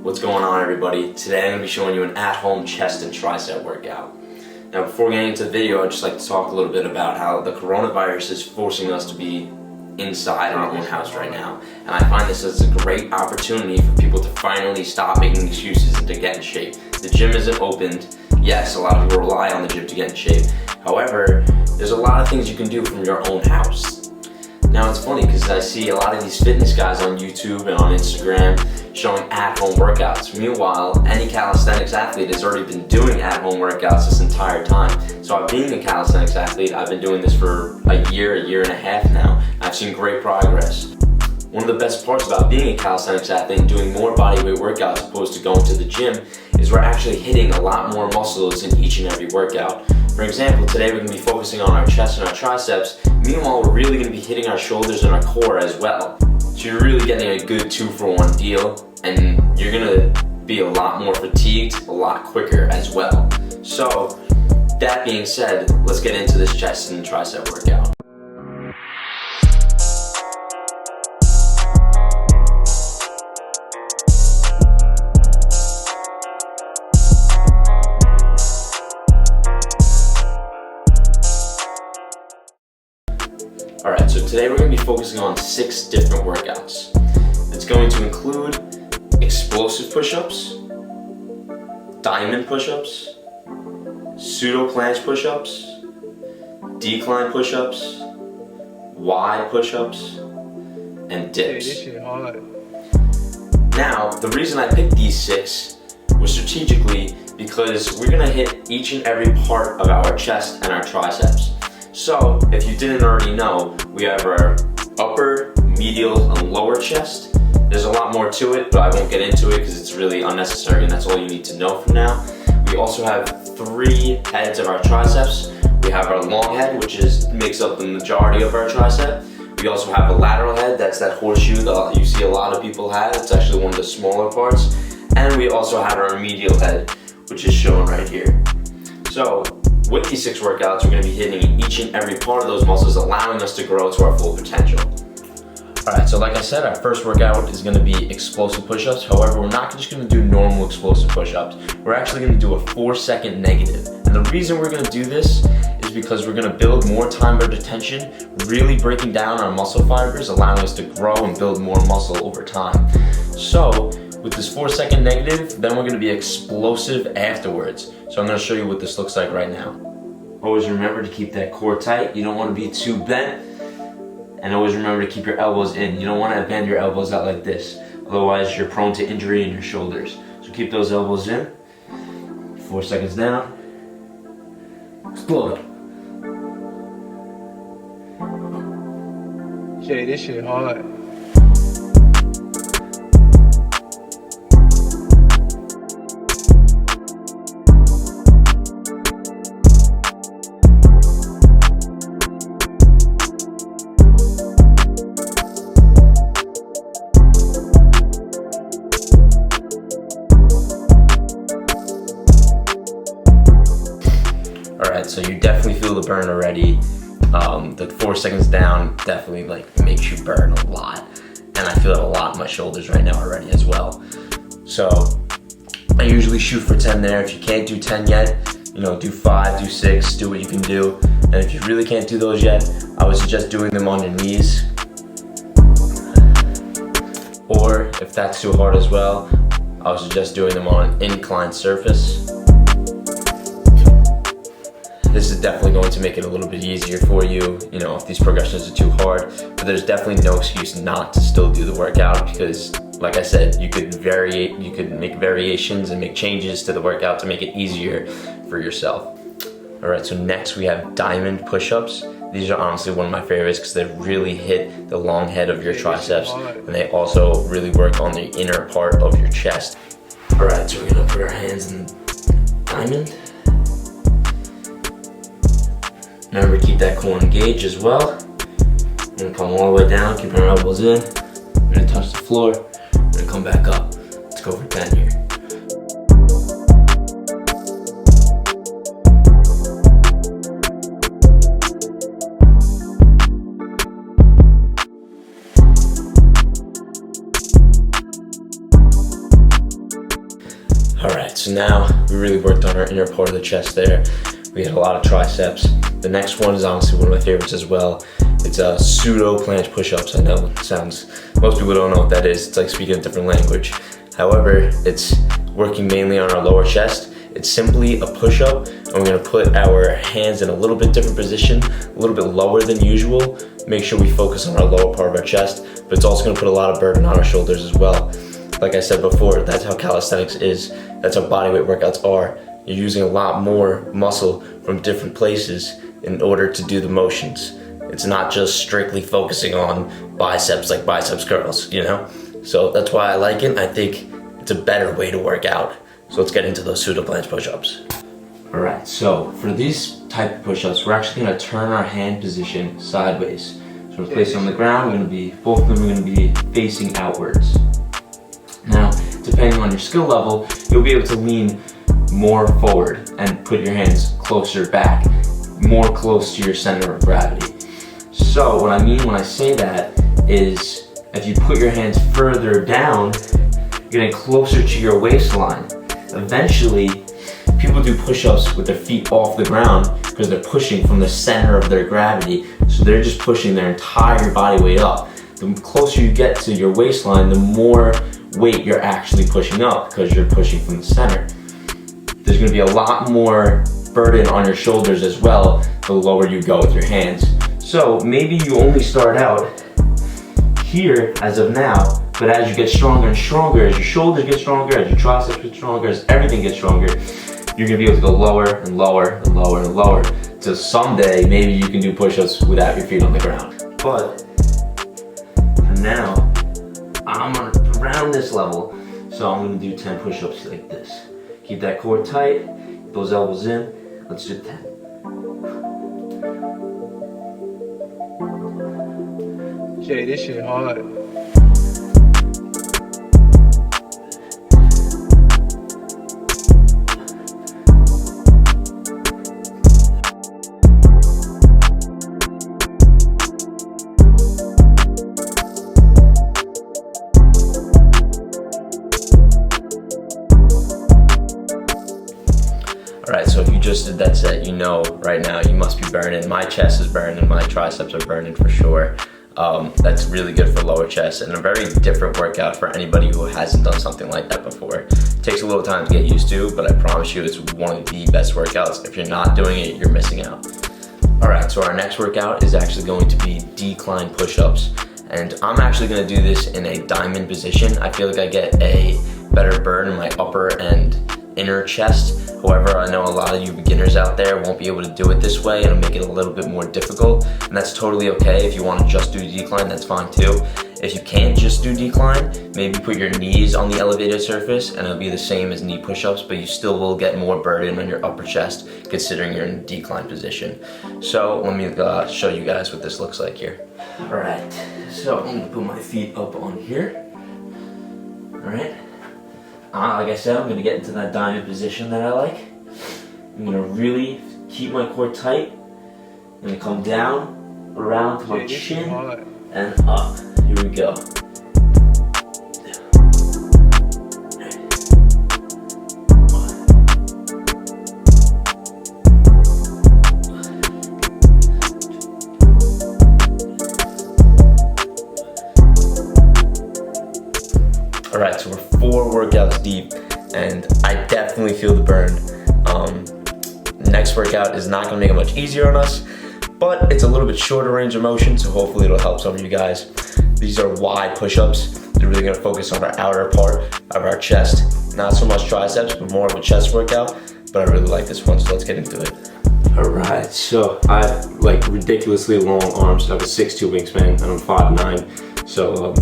What's going on, everybody? Today I'm going to be showing you an at-home chest and tricep workout. Now, before getting into the video, I'd just like to talk a little bit about how the coronavirus is forcing us to be inside our own house right now. And I find this as a great opportunity for people to finally stop making excuses and to get in shape. The gym isn't opened. Yes, a lot of people rely on the gym to get in shape. However, there's a lot of things you can do from your own house. Now it's funny because I see a lot of these fitness guys on YouTube and on Instagram showing at-home workouts. Meanwhile, any calisthenics athlete has already been doing at-home workouts this entire time. So being a calisthenics athlete, I've been doing this for a year and a half now. I've seen great progress. One of the best parts about being a calisthenics athlete and doing more bodyweight workouts as opposed to going to the gym is we're actually hitting a lot more muscles in each and every workout. For example, today we're going to be focusing on our chest and our triceps. Meanwhile, we're really going to be hitting our shoulders and our core as well. So you're really getting a good 2-for-1 deal, and you're going to be a lot more fatigued a lot quicker as well. So that being said, let's get into this chest and tricep workout. Alright, so today we're going to be focusing on 6 different workouts. It's going to include explosive push-ups, diamond push-ups, pseudo planche push-ups, decline push-ups, Y push-ups, and dips. This shit hard. Now, the reason I picked these 6 was strategically because we're going to hit each and every part of our chest and our triceps. So, if you didn't already know, we have our upper, medial, and lower chest. There's a lot more to it, but I won't get into it because it's really unnecessary and that's all you need to know for now. We also have 3 heads of our triceps. We have our long head, which makes up the majority of our tricep. We also have a lateral head, that's that horseshoe that you see a lot of people have. It's actually one of the smaller parts. And we also have our medial head, which is shown right here. So, with these 6 workouts, we're going to be hitting each and every part of those muscles, allowing us to grow to our full potential. Alright, so like I said, our first workout is going to be explosive push-ups. However, we're not just going to do normal explosive push-ups. We're actually going to do a 4-second negative. And the reason we're going to do this is because we're going to build more time under tension, really breaking down our muscle fibers, allowing us to grow and build more muscle over time. So, with this 4-second negative, then we're going to be explosive afterwards. So I'm going to show you what this looks like right now. Always remember to keep that core tight. You don't want to be too bent. And always remember to keep your elbows in. You don't want to bend your elbows out like this. Otherwise, you're prone to injury in your shoulders. So keep those elbows in. 4 seconds down. Explode. Shit, this shit hard. Alright, so you definitely feel the burn already. The 4 seconds down definitely makes you burn a lot. And I feel it a lot in my shoulders right now already as well. So I usually shoot for 10 there. If you can't do 10 yet, do 5, do 6, do what you can do. And if you really can't do those yet, I would suggest doing them on your knees. Or if that's too hard as well, I would suggest doing them on an inclined surface. This is definitely going to make it a little bit easier for you, if these progressions are too hard. But there's definitely no excuse not to still do the workout because, like I said, you could make variations and make changes to the workout to make it easier for yourself. Alright, so next we have diamond push-ups. These are honestly one of my favorites because they really hit the long head of your triceps and they also really work on the inner part of your chest. Alright, so we're going to put our hands in diamond. Remember to keep that core engaged as well. We're going to come all the way down, keep our elbows in. We're going to touch the floor. We're going to come back up. Let's go for 10 here. Alright, so now we really worked on our inner part of the chest there. We had a lot of triceps. The next one is honestly one of my favorites as well. It's a pseudo planche push-ups. I know it sounds, most people don't know what that is. It's like speaking a different language. However, it's working mainly on our lower chest. It's simply a push-up, and we're gonna put our hands in a little bit different position, a little bit lower than usual. Make sure we focus on our lower part of our chest, but it's also gonna put a lot of burden on our shoulders as well. Like I said before, that's how calisthenics is. That's how bodyweight workouts are. You're using a lot more muscle from different places in order to do the motions. It's not just strictly focusing on biceps like biceps curls, you know? So that's why I like it. I think it's a better way to work out. So let's get into those pseudo planche push-ups. All right, so for these type of push-ups, we're actually gonna turn our hand position sideways. So we're placing on the ground, both of them are gonna be facing outwards. Now, depending on your skill level, you'll be able to lean more forward and put your hands closer back, more close to your center of gravity. So what I mean when I say that is if you put your hands further down, you're getting closer to your waistline. Eventually, people do push-ups with their feet off the ground because they're pushing from the center of their gravity. So they're just pushing their entire body weight up. The closer you get to your waistline, the more weight you're actually pushing up because you're pushing from the center. There's gonna be a lot more burden on your shoulders as well the lower you go with your hands. So maybe you only start out here as of now, but as you get stronger and stronger, as your shoulders get stronger, as your triceps get stronger, as everything gets stronger, you're gonna be able to go lower and lower and lower and lower till someday maybe you can do push-ups without your feet on the ground. But for now, I'm around this level, so I'm gonna do 10 push-ups like this. Keep that core tight, those elbows in. Let's do 10. Jay, this shit hard. Alright, so if you just did that set, you know right now you must be burning. My chest is burning, my triceps are burning for sure. That's really good for lower chest and a very different workout for anybody who hasn't done something like that before. It takes a little time to get used to, but I promise you it's one of the best workouts. If you're not doing it, you're missing out. Alright, so our next workout is actually going to be decline push-ups. And I'm actually gonna do this in a diamond position. I feel like I get a better burn in my upper and inner chest. However, I know a lot of you beginners out there won't be able to do it this way. It'll make it a little bit more difficult, and that's totally okay. If you want to just do decline, that's fine too. If you can't just do decline, maybe put your knees on the elevated surface and it'll be the same as knee push-ups, but you still will get more burden on your upper chest considering you're in a decline position. So let me show you guys what this looks like here. Alright, so I'm gonna put my feet up on here. Alright. Like I said, I'm going to get into that diamond position that I like. I'm going to really keep my core tight. I'm going to come down, around to my chin, and up. Here we go. Alright, so we're 4 workouts deep, and I definitely feel the burn. Next workout is not going to make it much easier on us, but it's a little bit shorter range of motion, so hopefully it'll help some of you guys. These are wide push-ups. They're really going to focus on our outer part of our chest. Not so much triceps, but more of a chest workout, but I really like this one, so let's get into it. Alright, so I have like ridiculously long arms. I have a 6'2" wingspan, and I'm 5'9", so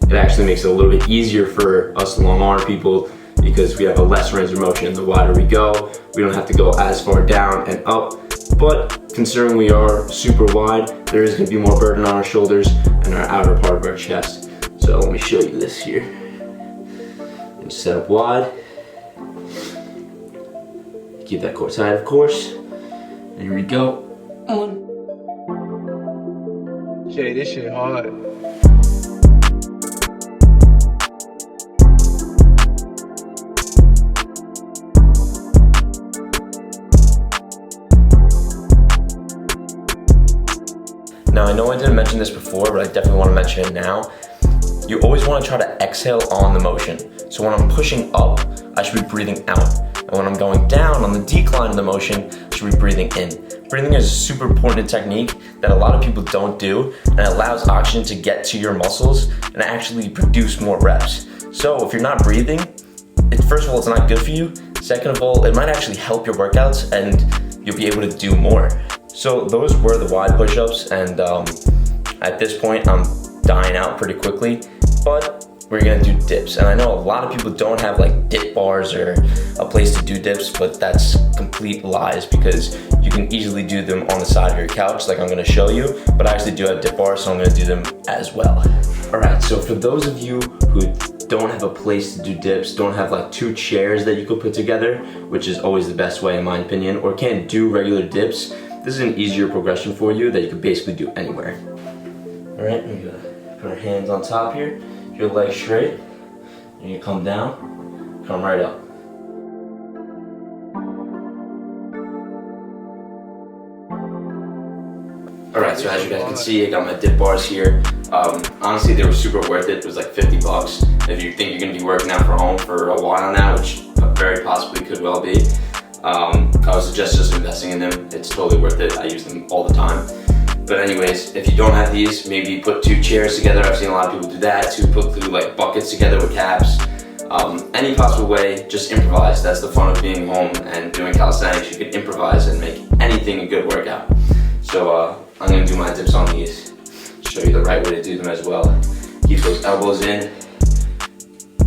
it actually makes it a little bit easier for us long arm people because we have a less range of motion. The wider we go, we don't have to go as far down and up. But considering we are super wide, there is going to be more burden on our shoulders and our outer part of our chest. So let me show you this here. And set up wide. Keep that core tight, of course. And here we go. Jay, this shit hard. know I didn't mention this before, but I definitely want to mention it now. You always want to try to exhale on the motion. So when I'm pushing up, I should be breathing out. And when I'm going down on the decline of the motion, I should be breathing in. Breathing is a super important technique that a lot of people don't do, and it allows oxygen to get to your muscles and actually produce more reps. So if you're not breathing, first of all, it's not good for you. Second of all, it might actually help your workouts and you'll be able to do more. So those were the wide push-ups, and at this point, I'm dying out pretty quickly, but we're gonna do dips. And I know a lot of people don't have like dip bars or a place to do dips, but that's complete lies because you can easily do them on the side of your couch like I'm gonna show you, but I actually do have dip bars, so I'm gonna do them as well. All right, so for those of you who don't have a place to do dips, don't have like 2 chairs that you could put together, which is always the best way in my opinion, or can't do regular dips, this is an easier progression for you that you could basically do anywhere. All right, we're gonna put our hands on top here. Your legs straight, and you come down, come right up. Alright, so as you guys can see, I got my dip bars here. Honestly, they were super worth it. It was like 50 bucks. If you think you're gonna be working out from home for a while now, which very possibly could well be, I would suggest just investing in them. It's totally worth it. I use them all the time. But anyways, if you don't have these, maybe put 2 chairs together. I've seen a lot of people do that, to put 2 like buckets together with caps. Any possible way, just improvise. That's the fun of being home and doing calisthenics. You can improvise and make anything a good workout. So I'm gonna do my dips on these. Show you the right way to do them as well. Keep those elbows in.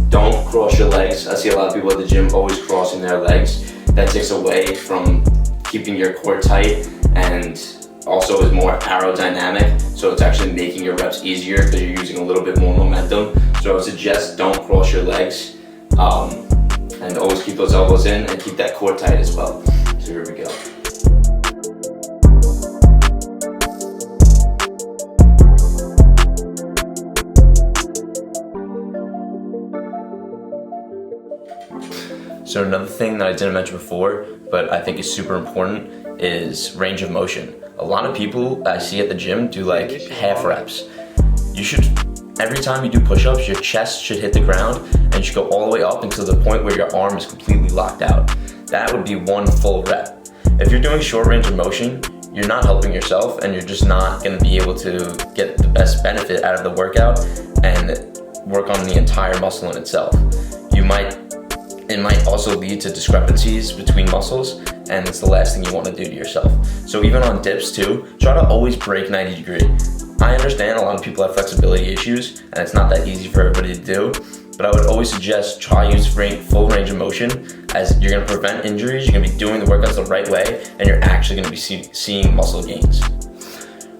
Don't cross your legs. I see a lot of people at the gym always crossing their legs. That takes away from keeping your core tight and also is more aerodynamic, so it's actually making your reps easier because you're using a little bit more momentum. So I would suggest don't cross your legs, and always keep those elbows in and keep that core tight as well. So here we go. So another thing that I didn't mention before, but I think is super important, is range of motion. A lot of people I see at the gym do like half reps. You should, every time you do push-ups, your chest should hit the ground and you should go all the way up until the point where your arm is completely locked out. That would be 1 full rep. If you're doing short range of motion, you're not helping yourself and you're just not gonna be able to get the best benefit out of the workout and work on the entire muscle in itself. It might also lead to discrepancies between muscles, and it's the last thing you want to do to yourself. So even on dips too, try to always break 90 degree. I understand a lot of people have flexibility issues, and it's not that easy for everybody to do, but I would always suggest try use full range of motion, as you're going to prevent injuries, you're going to be doing the workouts the right way, and you're actually going to be seeing muscle gains.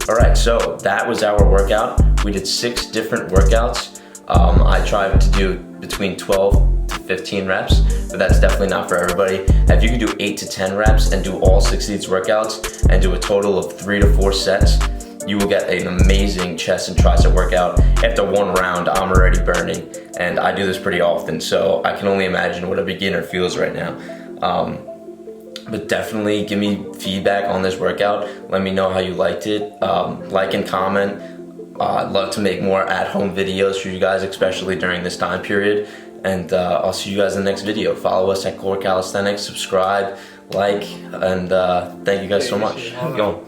Alright, so that was our workout. We did 6 different workouts. I tried to do between 12 to 15 reps, but that's definitely not for everybody. If you can do 8 to 10 reps and do all 6 of these workouts and do a total of 3 to 4 sets, you will get an amazing chest and tricep workout. After 1 round, I'm already burning, and I do this pretty often, so I can only imagine what a beginner feels right now. But definitely give me feedback on this workout. Let me know how you liked it. Like and comment. I'd love to make more at-home videos for you guys, especially during this time period. And I'll see you guys in the next video. Follow us at Core Calisthenics, subscribe, like, and thank you guys so much. Keep going.